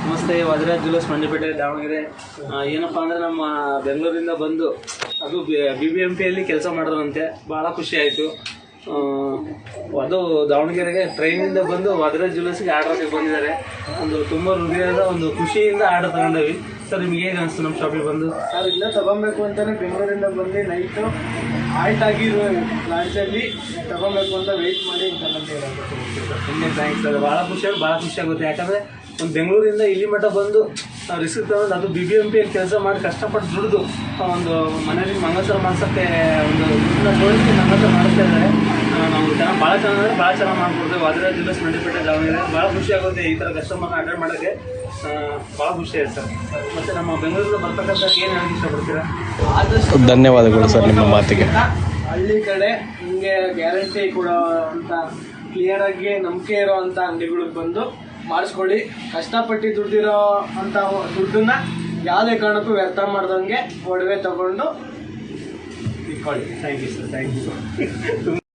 ನಮಸ್ತೆ, ವಜ್ರಾಜ್ ಜ್ಯುವೆಲ್ಲರ್ಸ್ ಮಂಡಿಪೇಟೆ ದಾವಣಗೆರೆ. ಏನಪ್ಪ ಅಂದರೆ ನಮ್ಮ ಬೆಂಗಳೂರಿಂದ ಬಂದು ಅದು BBMPಯಲ್ಲಿ ಕೆಲಸ ಮಾಡೋದಂತೆ. ಭಾಳ ಖುಷಿ ಆಯಿತು. ಅದು ದಾವಣಗೆರೆಗೆ ಟ್ರೈನಿಂದ ಬಂದು ವಜ್ರಾಜ್ ಜ್ಯುವೆಲ್ಲರ್ಸ್ಗೆ ಆರ್ಡರ್ಗೆ ಬಂದಿದ್ದಾರೆ. ಒಂದು ತುಂಬ ಹೃದಯದ ಒಂದು ಖುಷಿಯಿಂದ ಆರ್ಡರ್ ತಗೊಂಡವಿ. ಸರ್, ನಿಮ್ಗೆ ಹೇಗೆ ಅನಿಸ್ತು ನಮ್ಮ ಶಾಪಿಗೆ ಬಂದು? ಸರ್, ಇಲ್ಲ ತೊಗೊಬೇಕು ಅಂತಲೇ ಬೆಂಗಳೂರಿಂದ ಬಂದು ನೈಟು ಆಲ್ಟ್ ಆಗಿರೋ ಲಾಂಚಲ್ಲಿ ತೊಗೊಬೇಕು ಅಂತ ವೆಯ್ಟ್ ಮಾಡಿ ತಗೊಂಡಿರೋದು. ತುಂಬ ಥ್ಯಾಂಕ್ಸ್ ಸರ್. ಭಾಳ ಖುಷಿ ಆಗುತ್ತೆ. ಯಾಕಂದರೆ ಒಂದು ಬೆಂಗಳೂರಿಂದ ಇಲ್ಲಿ ಮಟ್ಟ ಬಂದು ರಿಸ್ಕ್ ತಗೊಂಡು ಅದು BBMPಯಲ್ಲಿ ಕೆಲಸ ಮಾಡಿ ಕಷ್ಟಪಟ್ಟು ದುಡಿದು ಒಂದು ಮನೇಲಿ ಮಂಗಳಸರ ಮಾಡ್ಸೋಕ್ಕೆ ಒಂದು ದುಡ್ಡನ್ನ ಜೋಡಿಸಿ ಮಂಗಳಸರ ಮಾಡಿಸ್ತಾ ಇದ್ದಾರೆ. ನಾವು ಭಾಳ ಚೆನ್ನಾಗಿ ಮಾಡ್ಕೊಡ್ತೇವೆ. ವಜ್ರಾಜ್ ಜ್ಯುವೆಲ್ಲರ್ಸ್ ಮಂಡಿಪೇಟೆ ದಾವಣಗೆರೆ. ಭಾಳ ಖುಷಿ ಆಗುತ್ತೆ ಈ ಥರ ಕಸ್ಟಮರ್ನ ಅಟೆಂಡ್ ಮಾಡೋಕ್ಕೆ. ಭಾಳ ಖುಷಿ ಆಯ್ತು ಸರ್. ಮತ್ತು ನಮ್ಮ ಬೆಂಗಳೂರಿಂದ ಬರ್ತಕ್ಕಂಥ ಏನು ಹೇಳಕ್ಕೆ ಇಷ್ಟಪಡ್ತೀರಾ? ಆದಷ್ಟು ಧನ್ಯವಾದಗಳು ಸರ್ ನಿಮ್ಮ ಮಾತಿಗೆ. ಹಳ್ಳಿ ಕಡೆ ಹಿಂಗೆ ಗ್ಯಾರಂಟಿ ಕೊಡೋ ಅಂತ ಕ್ಲಿಯರಾಗಿ ನಂಬಿಕೆ ಇರೋ ಅಂಥ ಅಂಗಡಿಗಳಿಗೆ ಬಂದು ಮಾಡಿಸ್ಕೊಳ್ಳಿ. ಕಷ್ಟಪಟ್ಟು ದುಡ್ದಿರೋ ಅಂಥ ದುಡ್ಡನ್ನ ಯಾವುದೇ ಕಾರಣಕ್ಕೂ ವ್ಯರ್ಥ ಮಾಡ್ದಂಗೆ ಒಡವೆ ತಗೊಂಡು ಇಟ್ಕೊಳ್ಳಿ. Thank you sir. Thank you.